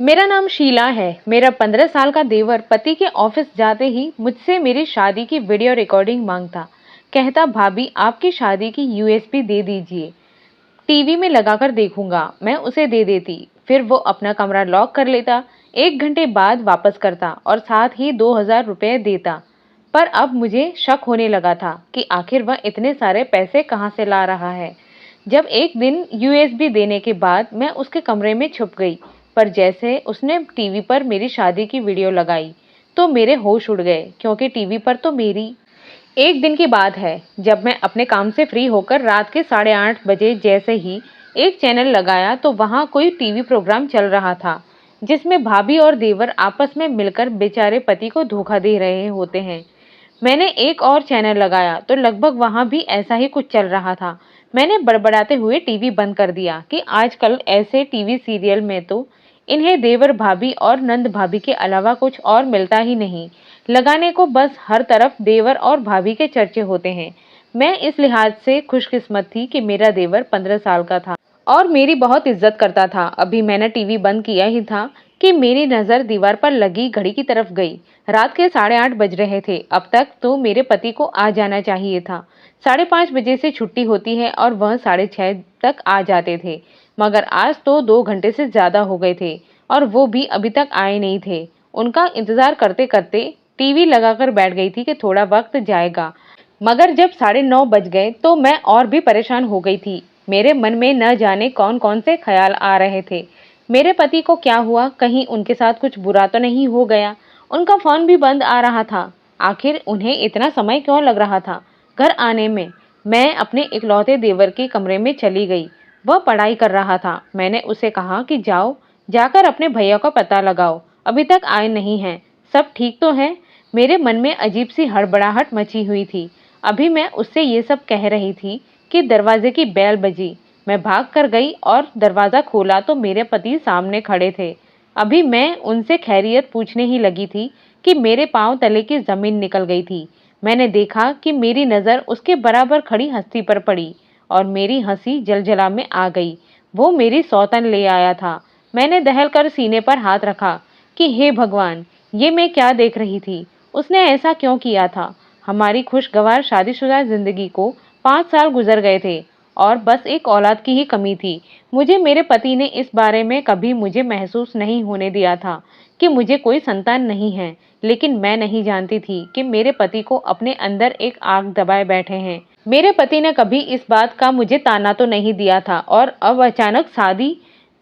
मेरा नाम शीला है। मेरा 15 साल का देवर पति के ऑफिस जाते ही मुझसे मेरी शादी की वीडियो रिकॉर्डिंग मांगता। कहता, भाभी आपकी शादी की यूएसबी दे दीजिए, टीवी में लगाकर देखूंगा। मैं उसे दे देती, फिर वो अपना कमरा लॉक कर लेता। 1 घंटे बाद वापस करता और साथ ही 2000 रुपये देता। पर अब मुझे शक होने लगा था कि आखिर वह इतने सारे पैसे कहाँ से ला रहा है। जब एक दिन यूएसबी देने के बाद मैं उसके कमरे में छुप गई, पर जैसे उसने टीवी पर मेरी शादी की वीडियो लगाई तो मेरे होश उड़ गए, क्योंकि टीवी पर तो मेरी। एक दिन की बात है, जब मैं अपने काम से फ्री होकर रात के 8:30 बजे जैसे ही एक चैनल लगाया तो वहाँ कोई टीवी प्रोग्राम चल रहा था जिसमें भाभी और देवर आपस में मिलकर बेचारे पति को धोखा दे रहे होते हैं। मैंने एक और चैनल लगाया तो लगभग वहाँ भी ऐसा ही कुछ चल रहा था। मैंने बड़बड़ाते हुए टीवी बंद कर दिया कि आजकल ऐसे टीवी सीरियल में तो इन्हें देवर भाभी और नंद भाभी के अलावा कुछ और मिलता ही नहीं। लगाने को बस हर तरफ देवर और भाभी के चर्चे होते हैं। मैं इस लिहाज से खुशकिस्मत थी कि मेरा देवर 15 साल का था और मेरी बहुत इज्जत करता था। अभी मैंने टीवी बंद किया ही था कि मेरी नज़र दीवार पर लगी घड़ी की तरफ गई। रात के 8:30 बज रहे थे। अब तक तो मेरे पति को आ जाना चाहिए था। 5:30 बजे से छुट्टी होती है और वह 6:30 तक आ जाते थे, मगर आज तो 2 घंटे से ज़्यादा हो गए थे और वो भी अभी तक आए नहीं थे। उनका इंतज़ार करते करते टीवी लगाकर बैठ गई थी कि थोड़ा वक्त जाएगा, मगर जब 9:30 बज गए तो मैं और भी परेशान हो गई थी। मेरे मन में न जाने कौन कौन से ख्याल आ रहे थे। मेरे पति को क्या हुआ, कहीं उनके साथ कुछ बुरा तो नहीं हो गया। उनका फ़ोन भी बंद आ रहा था। आखिर उन्हें इतना समय क्यों लग रहा था घर आने में। मैं अपने इकलौते देवर के कमरे में चली गई। वह पढ़ाई कर रहा था। मैंने उसे कहा कि जाओ, जाकर अपने भैया का पता लगाओ, अभी तक आए नहीं हैं, सब ठीक तो है। मेरे मन में अजीब सी हड़बड़ाहट मची हुई थी। अभी मैं उससे ये सब कह रही थी कि दरवाजे की बेल बजी। मैं भाग कर गई और दरवाज़ा खोला तो मेरे पति सामने खड़े थे। अभी मैं उनसे खैरियत पूछने ही लगी थी कि मेरे पांव तले की ज़मीन निकल गई थी। मैंने देखा कि मेरी नज़र उसके बराबर खड़ी हस्ती पर पड़ी और मेरी हंसी जलजला में आ गई। वो मेरी सौतन ले आया था। मैंने दहल कर सीने पर हाथ रखा कि हे भगवान, ये मैं क्या देख रही थी। उसने ऐसा क्यों किया था। हमारी खुशगवार शादीशुदा जिंदगी को 5 साल गुजर गए थे और बस एक औलाद की ही कमी थी। मुझे मेरे पति ने इस बारे में कभी मुझे महसूस नहीं होने दिया था कि मुझे कोई संतान नहीं है, लेकिन मैं नहीं जानती थी कि मेरे पति को अपने अंदर एक आग दबाए बैठे हैं। मेरे पति ने कभी इस बात का मुझे ताना तो नहीं दिया था और अब अचानक शादी।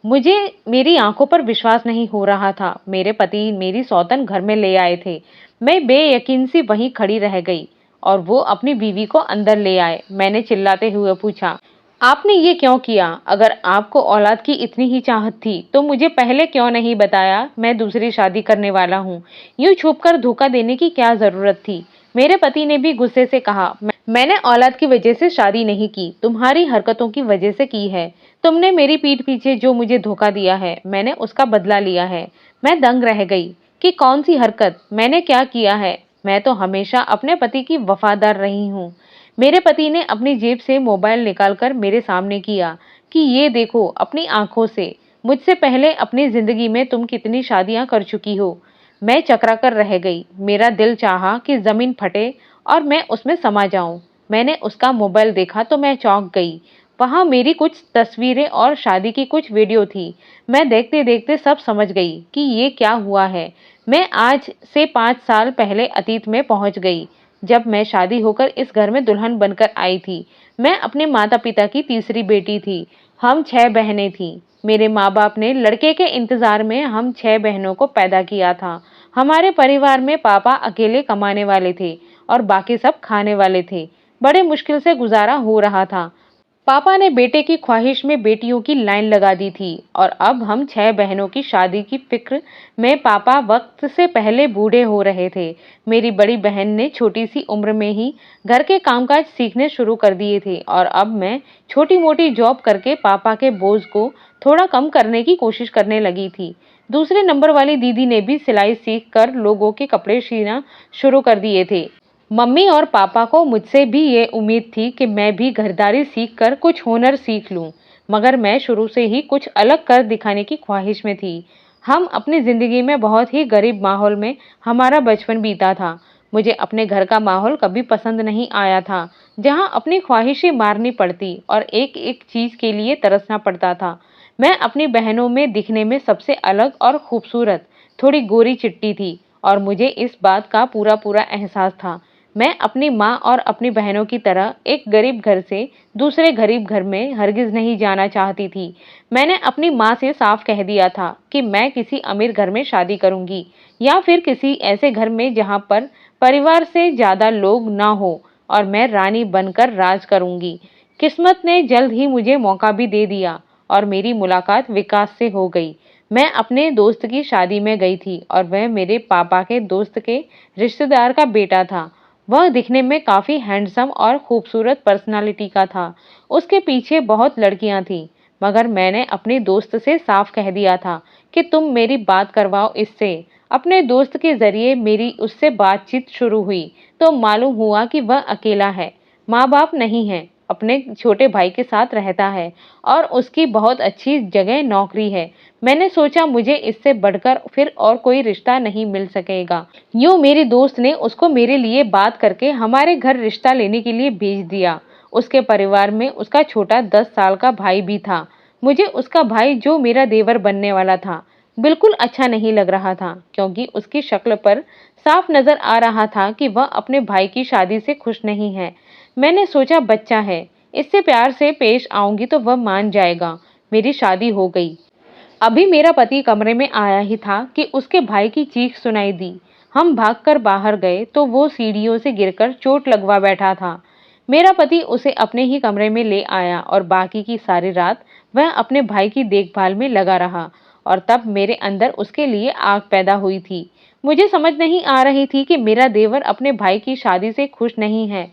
मुझे मेरी आंखों पर विश्वास नहीं हो रहा था। मेरे पति मेरी सौतन घर में ले आए थे। मैं बेयकीन सी वहीं खड़ी रह गई और वो अपनी बीवी को अंदर ले आए। मैंने चिल्लाते हुए पूछा, आपने ये क्यों किया? अगर आपको औलाद की इतनी ही चाहत थी तो मुझे पहले क्यों नहीं बताया? मैं दूसरी शादी करने वाला हूँ। यूं छुपकर धोखा देने की क्या जरूरत थी? मेरे पति ने भी गुस्से से कहा, मैंने औलाद की वजह से शादी नहीं की, तुम्हारी हरकतों की वजह से की है। तुमने मेरी पीठ पीछे जो मुझे धोखा दिया है, मैंने उसका बदला लिया है। मैं दंग रह गई कि कौन सी हरकत, मैंने क्या किया है? मैं तो हमेशा अपने पति की वफादार रही हूँ। मेरे पति ने अपनी जेब से मोबाइल निकालकर मेरे सामने किया कि ये देखो अपनी आंखों से, मुझसे पहले अपनी जिंदगी में तुम कितनी शादियां कर चुकी हो। मैं चकरा कर रह गई। मेरा दिल चाहा कि जमीन फटे और मैं उसमें समा जाऊं। मैंने उसका मोबाइल देखा तो मैं चौंक गई। वहां मेरी कुछ तस्वीरें और शादी की कुछ वीडियो थी। मैं देखते देखते सब समझ गई कि ये क्या हुआ है। मैं आज से 5 साल पहले अतीत में पहुंच गई, जब मैं शादी होकर इस घर में दुल्हन बनकर आई थी। मैं अपने माता पिता की तीसरी बेटी थी। हम 6 बहनें थीं। मेरे माँ बाप ने लड़के के इंतजार में हम 6 बहनों को पैदा किया था। हमारे परिवार में पापा अकेले कमाने वाले थे और बाकी सब खाने वाले थे। बड़े मुश्किल से गुजारा हो रहा था। पापा ने बेटे की ख्वाहिश में बेटियों की लाइन लगा दी थी और अब हम 6 बहनों की शादी की फिक्र में पापा वक्त से पहले बूढ़े हो रहे थे। मेरी बड़ी बहन ने छोटी सी उम्र में ही घर के कामकाज सीखने शुरू कर दिए थे और अब मैं छोटी मोटी जॉब करके पापा के बोझ को थोड़ा कम करने की कोशिश करने लगी थी। दूसरे नंबर वाली दीदी ने भी सिलाई सीख कर लोगों के कपड़े सीना शुरू कर दिए थे। मम्मी और पापा को मुझसे भी ये उम्मीद थी कि मैं भी घरदारी सीखकर कुछ हुनर सीख लूं, मगर मैं शुरू से ही कुछ अलग कर दिखाने की ख्वाहिश में थी। हम अपनी ज़िंदगी में बहुत ही गरीब माहौल में हमारा बचपन बीता था। मुझे अपने घर का माहौल कभी पसंद नहीं आया था, जहाँ अपनी ख्वाहिशें मारनी पड़ती और एक-एक चीज़ के लिए तरसना पड़ता था। मैं अपनी बहनों में दिखने में सबसे अलग और खूबसूरत, थोड़ी गोरी-चिट्टी थी और मुझे इस बात का पूरा-पूरा एहसास था। मैं अपनी माँ और अपनी बहनों की तरह एक गरीब घर से दूसरे गरीब घर में हरगिज़ नहीं जाना चाहती थी। मैंने अपनी माँ से साफ कह दिया था कि मैं किसी अमीर घर में शादी करूंगी या फिर किसी ऐसे घर में जहाँ पर परिवार से ज़्यादा लोग ना हो और मैं रानी बनकर राज करूंगी। किस्मत ने जल्द ही मुझे मौका भी दे दिया और मेरी मुलाकात विकास से हो गई। मैं अपने दोस्त की शादी में गई थी और वह मेरे पापा के दोस्त के रिश्तेदार का बेटा था। वह दिखने में काफ़ी हैंडसम और खूबसूरत पर्सनालिटी का था। उसके पीछे बहुत लड़कियां थीं, मगर मैंने अपने दोस्त से साफ कह दिया था कि तुम मेरी बात करवाओ इससे। अपने दोस्त के ज़रिए मेरी उससे बातचीत शुरू हुई तो मालूम हुआ कि वह अकेला है, माँ-बाप नहीं हैं, अपने छोटे भाई के साथ रहता है और उसकी बहुत अच्छी जगह नौकरी है। मैंने सोचा मुझे इससे बढ़कर फिर और कोई रिश्ता नहीं मिल सकेगा। यूँ मेरी दोस्त ने उसको मेरे लिए बात करके हमारे घर रिश्ता लेने के लिए भेज दिया। उसके परिवार में उसका छोटा 10 साल का भाई भी था। मुझे उसका भाई, जो मेरा देवर बनने वाला था, बिल्कुल अच्छा नहीं लग रहा था, क्योंकि उसकी शक्ल पर साफ नजर आ रहा था कि वह अपने भाई की शादी से खुश नहीं है। मैंने सोचा बच्चा है, इससे प्यार से पेश आऊंगी तो वह मान जाएगा। मेरी शादी हो गई। अभी मेरा पति कमरे में आया ही था कि उसके भाई की चीख सुनाई दी। हम भागकर बाहर गए तो वो सीढ़ियों से गिरकर चोट लगवा बैठा था। मेरा पति उसे अपने ही कमरे में ले आया और बाकी की सारी रात वह अपने भाई की देखभाल में लगा रहा और तब मेरे अंदर उसके लिए आग पैदा हुई थी। मुझे समझ नहीं आ रही थी कि मेरा देवर अपने भाई की शादी से खुश नहीं है।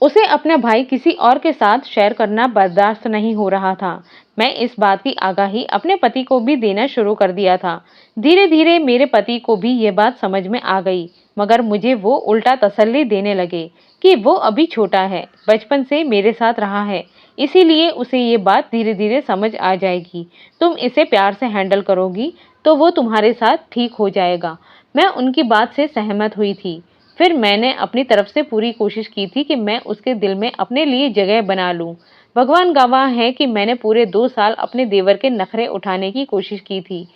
उसे अपना भाई किसी और के साथ शेयर करना बर्दाश्त नहीं हो रहा था। मैं इस बात की आगाही अपने पति को भी देना शुरू कर दिया था। धीरे धीरे मेरे पति को भी ये बात समझ में आ गई, मगर मुझे वो उल्टा तसल्ली देने लगे कि वो अभी छोटा है, बचपन से मेरे साथ रहा है, इसीलिए उसे ये बात धीरे धीरे समझ आ जाएगी। तुम इसे प्यार से हैंडल करोगी तो वो तुम्हारे साथ ठीक हो जाएगा। मैं उनकी बात से सहमत हुई थी। फिर मैंने अपनी तरफ से पूरी कोशिश की थी कि मैं उसके दिल में अपने लिए जगह बना लूं। भगवान गवाह है कि मैंने पूरे 2 साल अपने देवर के नखरे उठाने की कोशिश की थी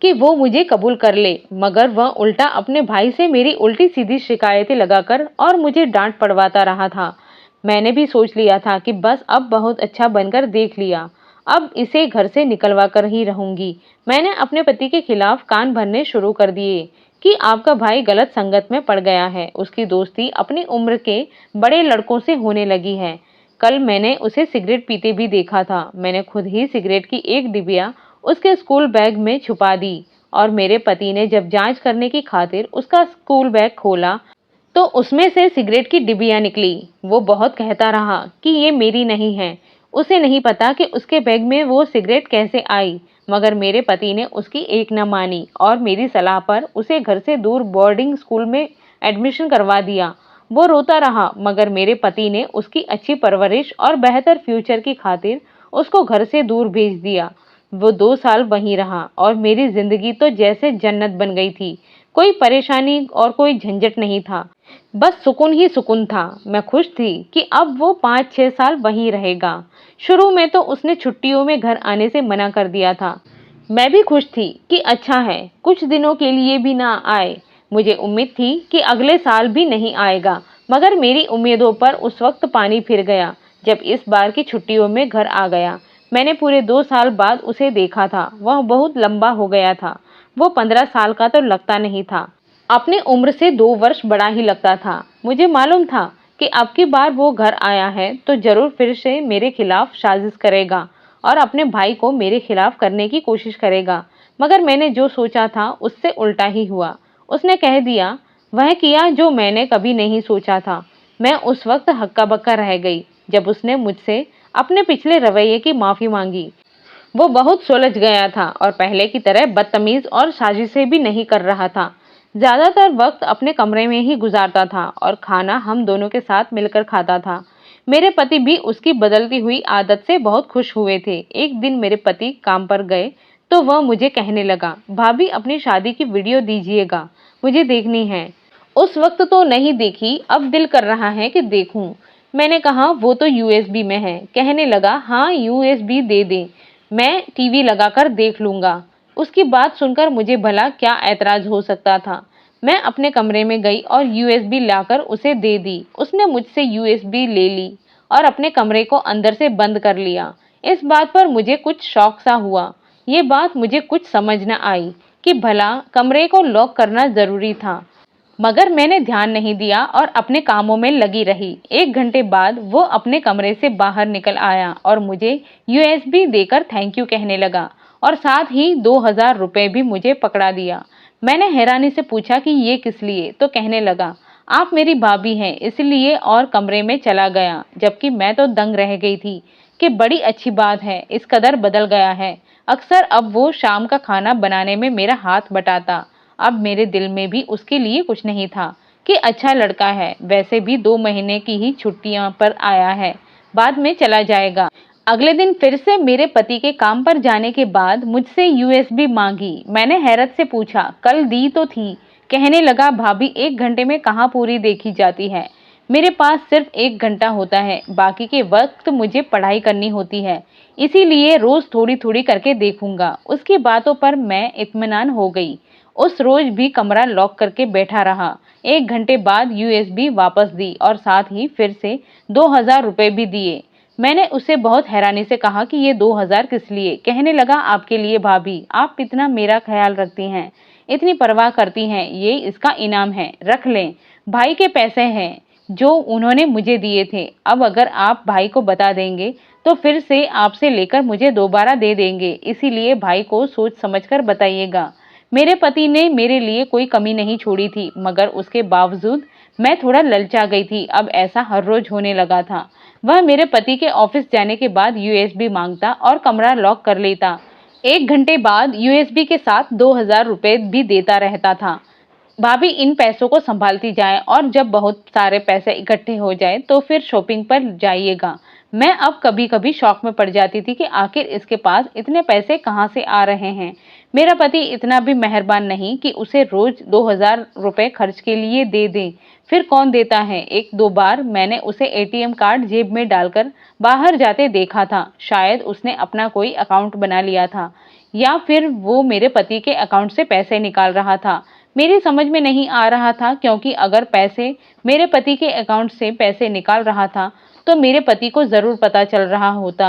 कि वो मुझे कबूल कर ले, मगर वह उल्टा अपने भाई से मेरी उल्टी सीधी शिकायतें लगाकर और मुझे डांट पड़वाता रहा था। मैंने भी सोच लिया था कि बस अब बहुत अच्छा बनकर देख लिया, अब इसे घर से निकलवा कर ही रहूंगी। मैंने अपने पति के खिलाफ कान भरने शुरू कर दिए कि आपका भाई गलत संगत में पड़ गया है, उसकी दोस्ती अपनी उम्र के बड़े लड़कों से होने लगी है। कल मैंने उसे सिगरेट पीते भी देखा था। मैंने खुद ही सिगरेट की एक डिबिया उसके स्कूल बैग में छुपा दी और मेरे पति ने जब जांच करने की खातिर उसका स्कूल बैग खोला तो उसमें से सिगरेट की डिबिया निकली। वो बहुत कहता रहा कि ये मेरी नहीं है। उसे नहीं पता कि उसके बैग में वो सिगरेट कैसे आई, मगर मेरे पति ने उसकी एक न मानी और मेरी सलाह पर उसे घर से दूर बोर्डिंग स्कूल में एडमिशन करवा दिया। वो रोता रहा, मगर मेरे पति ने उसकी अच्छी परवरिश और बेहतर फ्यूचर की खातिर उसको घर से दूर भेज दिया। वो 2 साल वहीं रहा और मेरी जिंदगी तो जैसे जन्नत बन गई थी। कोई परेशानी और कोई झंझट नहीं था, बस सुकून ही सुकून था। मैं खुश थी कि अब वो 5-6 साल वहीं रहेगा। शुरू में तो उसने छुट्टियों में घर आने से मना कर दिया था। मैं भी खुश थी कि अच्छा है, कुछ दिनों के लिए भी ना आए। मुझे उम्मीद थी कि अगले साल भी नहीं आएगा, मगर मेरी उम्मीदों पर उस वक्त पानी फिर गया जब इस बार की छुट्टियों में घर आ गया। मैंने पूरे 2 साल बाद उसे देखा था। वह बहुत लंबा हो गया था। वो 15 साल का तो लगता नहीं था, अपनी उम्र से 2 वर्ष बड़ा ही लगता था। मुझे मालूम था कि अब की बार वो घर आया है तो जरूर फिर से मेरे खिलाफ साजिश करेगा और अपने भाई को मेरे खिलाफ करने की कोशिश करेगा, मगर मैंने जो सोचा था उससे उल्टा ही हुआ। उसने कह दिया, वह किया जो मैंने कभी नहीं सोचा था। मैं उस वक्त हक्का बक्का रह गई जब उसने मुझसे अपने पिछले रवैये की माफ़ी मांगी। वो बहुत सुलझ गया था और पहले की तरह बदतमीज और साजिशें भी नहीं कर रहा था। ज़्यादातर वक्त अपने कमरे में ही गुजारता था और खाना हम दोनों के साथ मिलकर खाता था। मेरे पति भी उसकी बदलती हुई आदत से बहुत खुश हुए थे। एक दिन मेरे पति काम पर गए तो वह मुझे कहने लगा, भाभी अपनी शादी की वीडियो दीजिएगा, मुझे देखनी है। उस वक्त तो नहीं देखी, अब दिल कर रहा है कि देखूं। मैंने कहा वो तो यूएसबी में है। कहने लगा, हाँ यूएसबी दे दे, मैं टीवी लगाकर देख लूंगा। उसकी बात सुनकर मुझे भला क्या ऐतराज हो सकता था। मैं अपने कमरे में गई और यूएसबी लाकर उसे दे दी। उसने मुझसे यूएसबी ले ली और अपने कमरे को अंदर से बंद कर लिया। इस बात पर मुझे कुछ शौक सा हुआ। ये बात मुझे कुछ समझ न आई कि भला कमरे को लॉक करना जरूरी था, मगर मैंने ध्यान नहीं दिया और अपने कामों में लगी रही। 1 घंटे बाद वो अपने कमरे से बाहर निकल आया और मुझे यूएसबी देकर थैंक यू कहने लगा और साथ ही 2000 रुपये भी मुझे पकड़ा दिया। मैंने हैरानी से पूछा कि ये किस लिए, तो कहने लगा, आप मेरी भाभी हैं इसलिए, और कमरे में चला गया। जबकि मैं तो दंग रह गई थी कि बड़ी अच्छी बात है, इस कदर बदल गया है। अक्सर अब वो शाम का खाना बनाने में मेरा हाथ बटाता। अब मेरे दिल में भी उसके लिए कुछ नहीं था कि अच्छा लड़का है, वैसे भी 2 महीने की ही छुट्टियां पर आया है, बाद में चला जाएगा। अगले दिन फिर से मेरे पति के काम पर जाने के बाद मुझसे यूएसबी मांगी। मैंने हैरत से पूछा, कल दी तो थी। कहने लगा, भाभी 1 घंटे में कहाँ पूरी देखी जाती है, मेरे पास सिर्फ 1 घंटा होता है, बाकी के वक्त मुझे पढ़ाई करनी होती है, इसीलिए रोज थोड़ी थोड़ी करके देखूंगा। उसकी बातों पर मैं इत्मीनान हो गई। उस रोज भी कमरा लॉक करके बैठा रहा। 1 घंटे बाद यूएसबी वापस दी और साथ ही फिर से 2000 रुपये भी दिए। मैंने उसे बहुत हैरानी से कहा कि ये 2000 किस लिए? कहने लगा, आपके लिए भाभी, आप इतना मेरा ख्याल रखती हैं, इतनी परवाह करती हैं, ये इसका इनाम है, रख लें। भाई के पैसे हैं जो उन्होंने मुझे दिए थे। अब अगर आप भाई को बता देंगे तो फिर से आपसे लेकर मुझे दोबारा दे देंगे, इसीलिए भाई को सोच समझकर बताइएगा। मेरे पति ने मेरे लिए कोई कमी नहीं छोड़ी थी, मगर उसके बावजूद मैं थोड़ा ललचा गई थी। अब ऐसा हर रोज होने लगा था। वह मेरे पति के ऑफिस जाने के बाद यूएसबी मांगता और कमरा लॉक कर लेता। 1 घंटे बाद यूएसबी के साथ 2000 रुपये भी देता रहता था। भाभी इन पैसों को संभालती जाए और जब बहुत सारे पैसे इकट्ठे हो जाए तो फिर शॉपिंग पर जाइएगा। मैं अब कभी कभी शौक में पड़ जाती थी कि आखिर इसके पास इतने पैसे कहाँ से आ रहे हैं। मेरा पति इतना भी मेहरबान नहीं कि उसे रोज 2000 रुपये खर्च के लिए दे दें। फिर कौन देता है? 1-2 बार मैंने उसे एटीएम कार्ड जेब में डालकर बाहर जाते देखा था। शायद उसने अपना कोई अकाउंट बना लिया था या फिर वो मेरे पति के अकाउंट से पैसे निकाल रहा था। मेरी समझ में नहीं आ रहा था, क्योंकि अगर पैसे मेरे पति के अकाउंट से पैसे निकाल रहा था तो मेरे पति को जरूर पता चल रहा होता।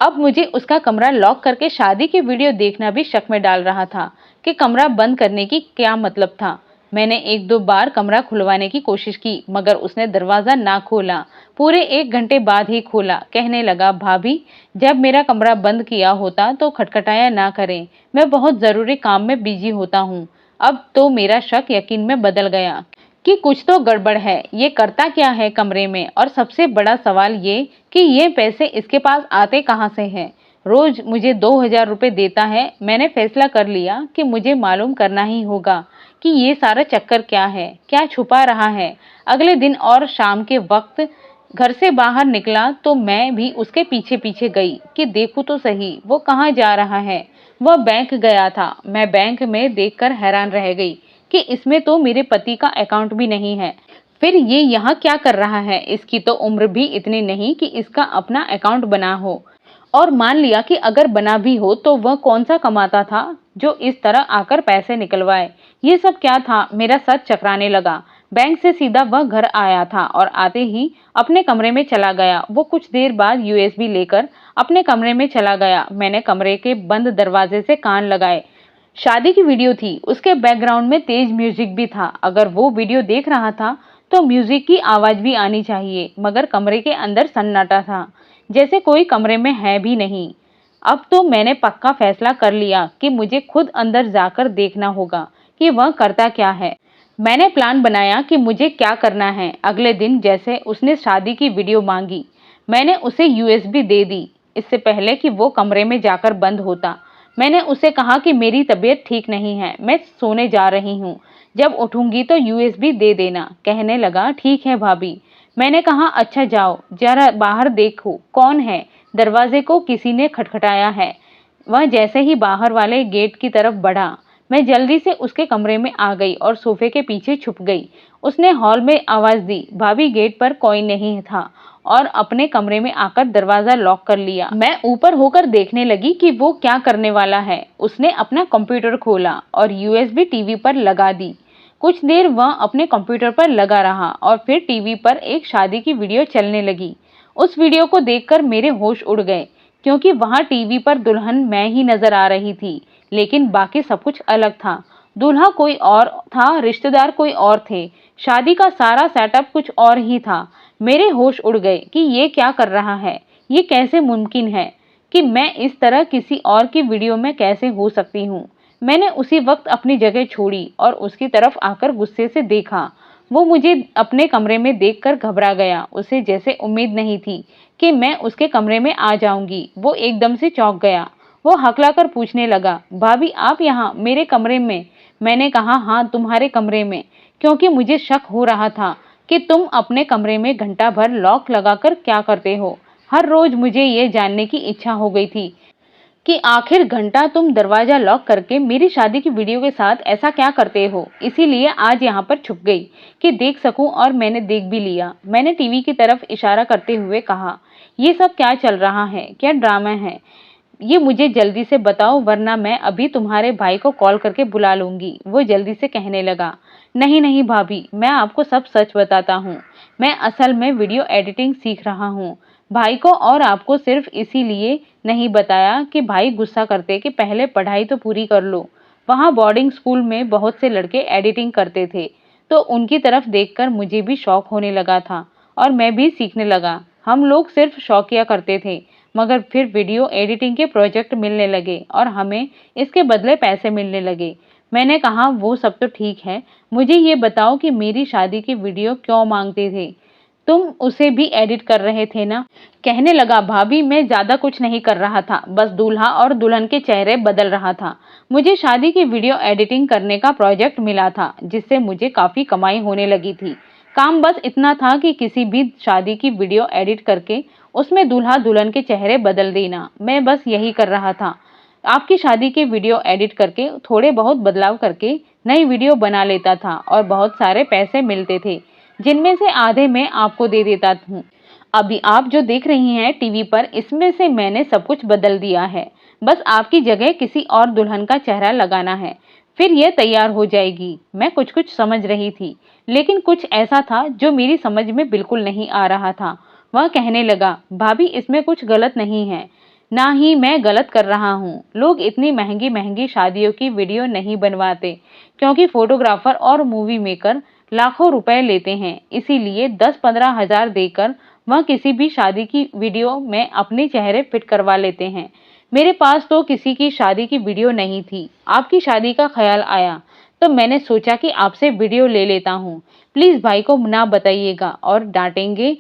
अब मुझे उसका कमरा लॉक करके शादी की वीडियो देखना भी शक में डाल रहा था कि कमरा बंद करने की क्या मतलब था। मैंने 1-2 बार कमरा खुलवाने की कोशिश की, मगर उसने दरवाजा ना खोला। पूरे 1 घंटे बाद ही खोला। कहने लगा, भाभी जब मेरा कमरा बंद किया होता तो खटखटाया ना करें, मैं बहुत जरूरी काम में बिजी होता हूँ। अब तो मेरा शक यकीन में बदल गया कि कुछ तो गड़बड़ है। ये करता क्या है कमरे में? और सबसे बड़ा सवाल ये कि ये पैसे इसके पास आते कहाँ से हैं? रोज मुझे 2000 रुपये देता है। मैंने फैसला कर लिया कि मुझे मालूम करना ही होगा कि ये सारा चक्कर क्या है, क्या छुपा रहा है। अगले दिन और शाम के वक्त घर से बाहर निकला तो मैं भी उसके पीछे पीछे गई कि देखूं तो सही वो कहाँ जा रहा है। वह बैंक गया था। मैं बैंक में देखकर हैरान रह गई कि इसमें तो मेरे पति का अकाउंट भी नहीं है। फिर ये यहाँ क्या कर रहा है? इसकी तो उम्र भी इतनी नहीं कि इसका अपना अकाउंट बना हो। और मान लिया कि अगर बना भी हो तो वह कौन सा कमाता था जो इस तरह आकर पैसे निकलवाए? ये सब क्या था? मेरा सर चकराने लगा। बैंक से सीधा वह घर आया था और आते ही अपने कमरे में चला गया। वो कुछ देर बाद यूएसबी लेकर अपने कमरे में चला गया। मैंने कमरे के बंद दरवाजे से कान लगाए। शादी की वीडियो थी, उसके बैकग्राउंड में तेज म्यूजिक भी था। अगर वो वीडियो देख रहा था तो म्यूजिक की आवाज भी आनी चाहिए, मगर कमरे के अंदर सन्नाटा था, जैसे कोई कमरे में है भी नहीं। अब तो मैंने पक्का फैसला कर लिया कि मुझे खुद अंदर जाकर देखना होगा कि वह करता क्या है। मैंने प्लान बनाया कि मुझे क्या करना है। अगले दिन जैसे उसने शादी की वीडियो मांगी, मैंने उसे यूएसबी दे दी, इससे पहले कि वो कमरे में जाकर बंद होता। मैंने उसे कहा कि मेरी तबीयत ठीक नहीं है, मैं सोने जा रही हूँ, जब उठूंगी तो यूएसबी दे देना। कहने लगा, ठीक है भाभी। मैंने कहा, अच्छा जाओ, जरा बाहर देखो कौन है। दरवाजे को किसी ने खटखटाया है। वह जैसे ही बाहर वाले गेट की तरफ बढ़ा, मैं जल्दी से उसके कमरे में आ गई और सोफे के पीछे छुप गई। उसने हॉल में आवाज दी, भाभी गेट पर कोई नहीं था और अपने कमरे में आकर दरवाजा लॉक कर लिया। मैं ऊपर होकर देखने लगी कि वो क्या करने वाला है। उसने अपना कंप्यूटर खोला और यूएसबी टीवी पर लगा दी। कुछ देर वह अपने कंप्यूटर पर लगा रहा और फिर टीवी पर एक शादी की वीडियो चलने लगी। उस वीडियो को देखकर मेरे होश उड़ गए, क्योंकि वहां टीवी पर दुल्हन मैं ही नजर आ रही थी, लेकिन बाकी सब कुछ अलग था। दूल्हा कोई और था, रिश्तेदार कोई और थे, शादी का सारा सेटअप कुछ और ही था। मेरे होश उड़ गए कि ये क्या कर रहा है, ये कैसे मुमकिन है कि मैं इस तरह किसी और की वीडियो में कैसे हो सकती हूँ। मैंने उसी वक्त अपनी जगह छोड़ी और उसकी तरफ आकर गुस्से से देखा। वो मुझे अपने कमरे में देखकर घबरा गया। उसे जैसे उम्मीद नहीं थी कि मैं उसके कमरे में आ जाऊंगी। वो एकदम से चौंक गया। वो हकलाकर पूछने लगा, भाभी आप यहाँ मेरे कमरे में? मैंने कहा, हाँ तुम्हारे कमरे में, क्योंकि मुझे शक हो रहा था कि तुम अपने कमरे में घंटा भर लॉक लगाकर क्या करते हो। हर रोज मुझे ये जानने की इच्छा हो गई थी कि आखिर घंटा तुम दरवाजा लॉक करके मेरी शादी की वीडियो के साथ ऐसा क्या करते हो। इसीलिए आज यहाँ पर छुप गई कि देख सकूं, और मैंने देख भी लिया। मैंने टीवी की तरफ इशारा करते हुए कहा, ये सब क्या चल रहा है, क्या ड्रामा है, ये मुझे जल्दी से बताओ, वरना मैं अभी तुम्हारे भाई को कॉल करके बुला लूंगी। वो जल्दी से कहने लगा, नहीं नहीं भाभी, मैं आपको सब सच बताता हूँ। मैं असल में वीडियो एडिटिंग सीख रहा हूँ। भाई को और आपको सिर्फ इसीलिए नहीं बताया कि भाई गुस्सा करते कि पहले पढ़ाई तो पूरी कर लो। वहाँ बोर्डिंग स्कूल में बहुत से लड़के एडिटिंग करते थे, तो उनकी तरफ देखकर मुझे भी शौक होने लगा था और मैं भी सीखने लगा। हम लोग सिर्फ शौकिया करते थे, मगर फिर वीडियो एडिटिंग के प्रोजेक्ट मिलने लगे और हमें इसके बदले पैसे मिलने लगे। मैंने कहा, वो सब तो ठीक है, मुझे ये बताओ कि मेरी शादी की वीडियो क्यों मांगते थे? तुम उसे भी एडिट कर रहे थे ना? कहने लगा, भाभी मैं ज्यादा कुछ नहीं कर रहा था, बस दूल्हा और दुल्हन के चेहरे बदल रहा था। मुझे शादी की वीडियो एडिटिंग करने का प्रोजेक्ट मिला था, जिससे मुझे काफी कमाई होने लगी थी। काम बस इतना था कि किसी भी शादी की वीडियो एडिट करके उसमें दूल्हा दुल्हन के चेहरे बदल देना। मैं बस यही कर रहा था। आपकी शादी की वीडियो एडिट करके थोड़े बहुत बदलाव करके नई वीडियो बना लेता था और बहुत सारे पैसे मिलते थे, जिनमें से आधे मैं आपको दे देता हूँ। अभी आप जो देख रही हैं टीवी पर, इसमें से मैंने सब कुछ बदल दिया है। बस आपकी जगह किसी और दुल्हन का चेहरा लगाना है, फिर यह तैयार हो जाएगी। मैं कुछ कुछ समझ रही थी, लेकिन कुछ ऐसा था जो मेरी समझ में बिल्कुल नहीं आ रहा था। वह कहने लगा, भाभी इसमें कुछ गलत नहीं है, ना ही मैं गलत कर रहा हूँ। लोग इतनी महंगी महंगी शादियों की वीडियो नहीं बनवाते, क्योंकि फोटोग्राफर और मूवी मेकर लाखों रुपए लेते हैं। इसीलिए 10-15 हजार देकर वह किसी भी शादी की वीडियो में अपने चेहरे फिट करवा लेते हैं। मेरे पास तो किसी की शादी की वीडियो नहीं थी। आपकी शादी का ख्याल आया तो मैंने सोचा कि आपसे वीडियो ले लेता हूँ। प्लीज भाई को ना बताइएगा और डांटेंगे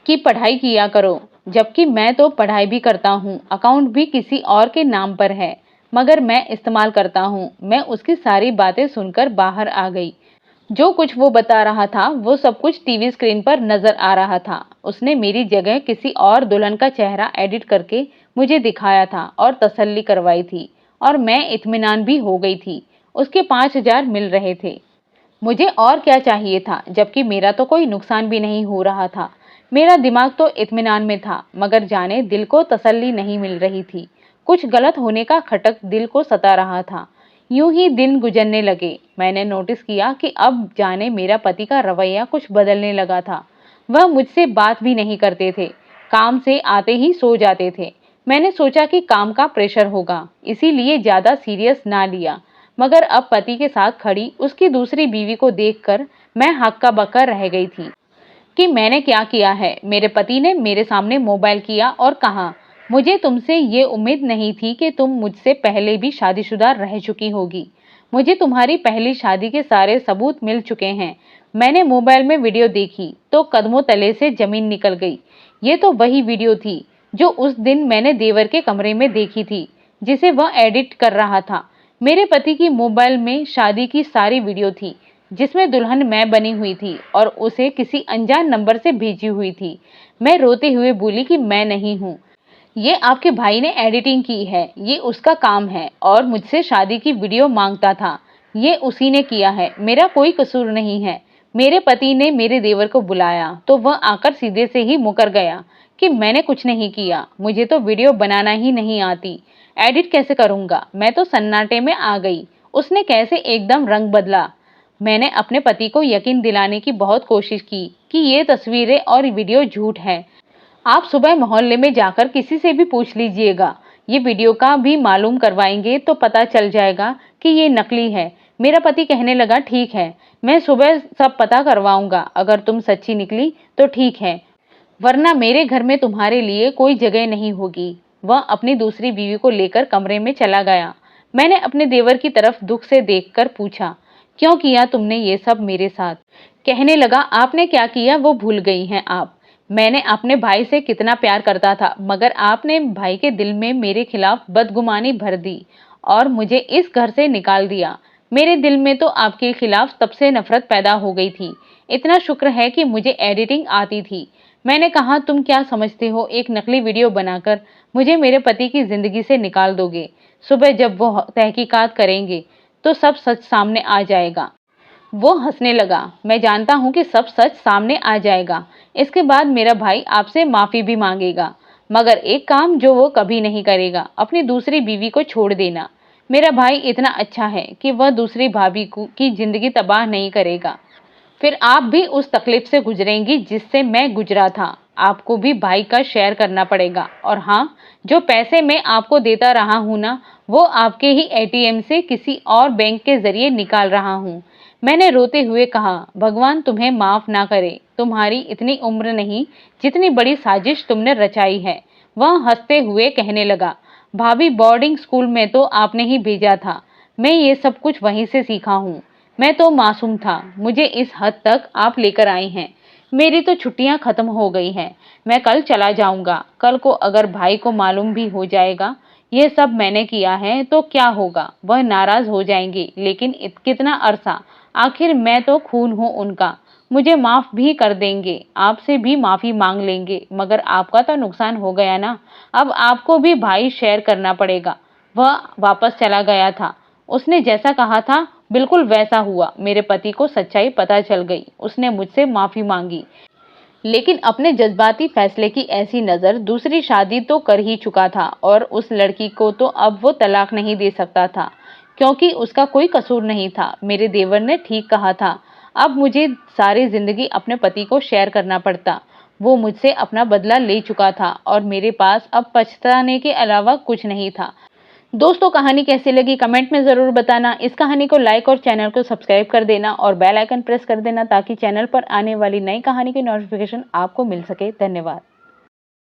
कि पढ़ाई किया करो, जबकि मैं तो पढ़ाई भी करता हूँ। अकाउंट भी किसी और के नाम पर है, मगर मैं इस्तेमाल करता हूँ। मैं उसकी सारी बातें सुनकर बाहर आ गई। जो कुछ वो बता रहा था वो सब कुछ टीवी स्क्रीन पर नजर आ रहा था। उसने मेरी जगह किसी और दुल्हन का चेहरा एडिट करके मुझे दिखाया था और तसल्ली करवाई थी, और मैं इत्मीनान भी हो गई थी। उसके 5,000 मिल रहे थे। मुझे और क्या चाहिए था, जबकि मेरा तो कोई नुकसान भी नहीं हो रहा था। मेरा दिमाग तो इत्मीनान में था, मगर जाने दिल को तसल्ली नहीं मिल रही थी। कुछ गलत होने का खटक दिल को सता रहा था। यूं ही दिन गुजरने लगे। मैंने नोटिस किया कि अब जाने मेरा पति का रवैया कुछ बदलने लगा था। वह मुझसे बात भी नहीं करते थे, काम से आते ही सो जाते थे। मैंने सोचा कि काम का प्रेशर होगा, इसीलिए ज्यादा सीरियस ना लिया, मगर अब पति के साथ खड़ी उसकी दूसरी बीवी को देखकर मैं हक्का बक्का रह गई थी कि मैंने क्या किया है। मेरे पति ने मेरे सामने मोबाइल किया और कहा, मुझे तुमसे ये उम्मीद नहीं थी कि तुम मुझसे पहले भी शादीशुदा रह चुकी होगी। मुझे तुम्हारी पहली शादी के सारे सबूत मिल चुके हैं। मैंने मोबाइल में वीडियो देखी तो कदमों तले से जमीन निकल गई। ये तो वही वीडियो थी जो उस दिन मैंने देवर के कमरे में देखी थी, जिसे वह एडिट कर रहा था। मेरे पति की मोबाइल में शादी की सारी वीडियो थी, जिसमें दुल्हन मैं बनी हुई थी और उसे किसी अनजान नंबर से भेजी हुई थी। मैं रोते हुए बोली कि मैं नहीं हूँ, ये आपके भाई ने एडिटिंग की है, ये उसका काम है और मुझसे शादी की वीडियो मांगता था, ये उसी ने किया है, मेरा कोई कसूर नहीं है। मेरे पति ने मेरे देवर को बुलाया तो वह आकर सीधे से ही मुकर गया कि मैंने कुछ नहीं किया, मुझे तो वीडियो बनाना ही नहीं आती, एडिट कैसे करूंगा। मैं तो सन्नाटे में आ गई, उसने कैसे एकदम रंग बदला। मैंने अपने पति को यकीन दिलाने की बहुत कोशिश की कि ये तस्वीरें और वीडियो झूठ है। आप सुबह मोहल्ले में जाकर किसी से भी पूछ लीजिएगा, ये वीडियो का भी मालूम करवाएंगे तो पता चल जाएगा कि ये नकली है। मेरा पति कहने लगा, ठीक है, मैं सुबह सब पता करवाऊंगा, अगर तुम सच्ची निकली तो ठीक है, वरना मेरे घर में तुम्हारे लिए कोई जगह नहीं होगी। वह अपनी दूसरी बीवी को लेकर कमरे में चला गया। मैंने अपने देवर की तरफ दुख से देखकर पूछा, क्यों किया तुमने ये सब मेरे साथ। कहने लगा, आपने क्या किया वो भूल गई हैं आप। मैंने अपने भाई से कितना प्यार करता था, मगर आपने भाई के दिल में मेरे खिलाफ बदगुमानी भर दी और मुझे इस घर से निकाल दिया। मेरे दिल में तो आपके खिलाफ तब से नफरत पैदा हो गई थी। इतना शुक्र है कि मुझे एडिटिंग आती थी। मैंने कहा, तुम क्या समझते हो, एक नकली वीडियो बनाकर मुझे मेरे पति की जिंदगी से निकाल दोगे। सुबह जब वो तहकीकात करेंगे तो सब सच सामने आ जाएगा। वो हंसने लगा, मैं जानता हूं कि सब सच सामने आ जाएगा। इसके बाद मेरा भाई आपसे माफी भी मांगेगा, मगर एक काम जो वो कभी नहीं करेगा, अपनी दूसरी बीवी को छोड़ देना। मेरा भाई इतना अच्छा है कि वह दूसरी भाभी की जिंदगी तबाह नहीं करेगा। फिर आप भी उस तकलीफ से गुजरेंगी जिससे मैं गुजरा था। आपको भी भाई का शेयर करना पड़ेगा। और हाँ, जो पैसे मैं आपको देता रहा हूं ना, वो आपके ही एटीएम से किसी और बैंक के जरिए निकाल रहा हूं। मैंने रोते हुए कहा, भगवान तुम्हें माफ ना करे, तुम्हारी इतनी उम्र नहीं जितनी बड़ी साजिश तुमने रचाई है। वह हंसते हुए कहने लगा, भाभी बोर्डिंग स्कूल में तो आपने ही भेजा था, मैं ये सब कुछ वहीं से सीखा हूँ। मैं तो मासूम था, मुझे इस हद तक आप लेकर आई हैं। मेरी तो छुट्टियां खत्म हो गई हैं, मैं कल चला जाऊंगा। कल को अगर भाई को मालूम भी हो जाएगा ये सब मैंने किया है तो क्या होगा, वह नाराज हो जाएंगे, लेकिन कितना अरसा, आखिर मैं तो खून हूं उनका, मुझे माफ भी कर देंगे, आपसे भी माफी मांग लेंगे, मगर आपका तो नुकसान हो गया ना, अब आपको भी भाई शेयर करना पड़ेगा। वह वापस चला गया था। उसने जैसा कहा था बिल्कुल वैसा हुआ। मेरे पति को सच्चाई पता चल गई, उसने मुझसे माफी मांगी, लेकिन अपने जज्बाती फैसले की ऐसी नजर, दूसरी शादी तो कर ही चुका था और उस लड़की को तो अब वो तलाक नहीं दे सकता था, क्योंकि उसका कोई कसूर नहीं था। मेरे देवर ने ठीक कहा था, अब मुझे सारी जिंदगी अपने पति को शेयर करना पड़ता। वो मुझसे अपना बदला ले चुका था और मेरे पास अब पछताने के अलावा कुछ नहीं था। दोस्तों, कहानी कैसी लगी कमेंट में ज़रूर बताना। इस कहानी को लाइक और चैनल को सब्सक्राइब कर देना और बेल आइकन प्रेस कर देना ताकि चैनल पर आने वाली नई कहानी की नोटिफिकेशन आपको मिल सके। धन्यवाद।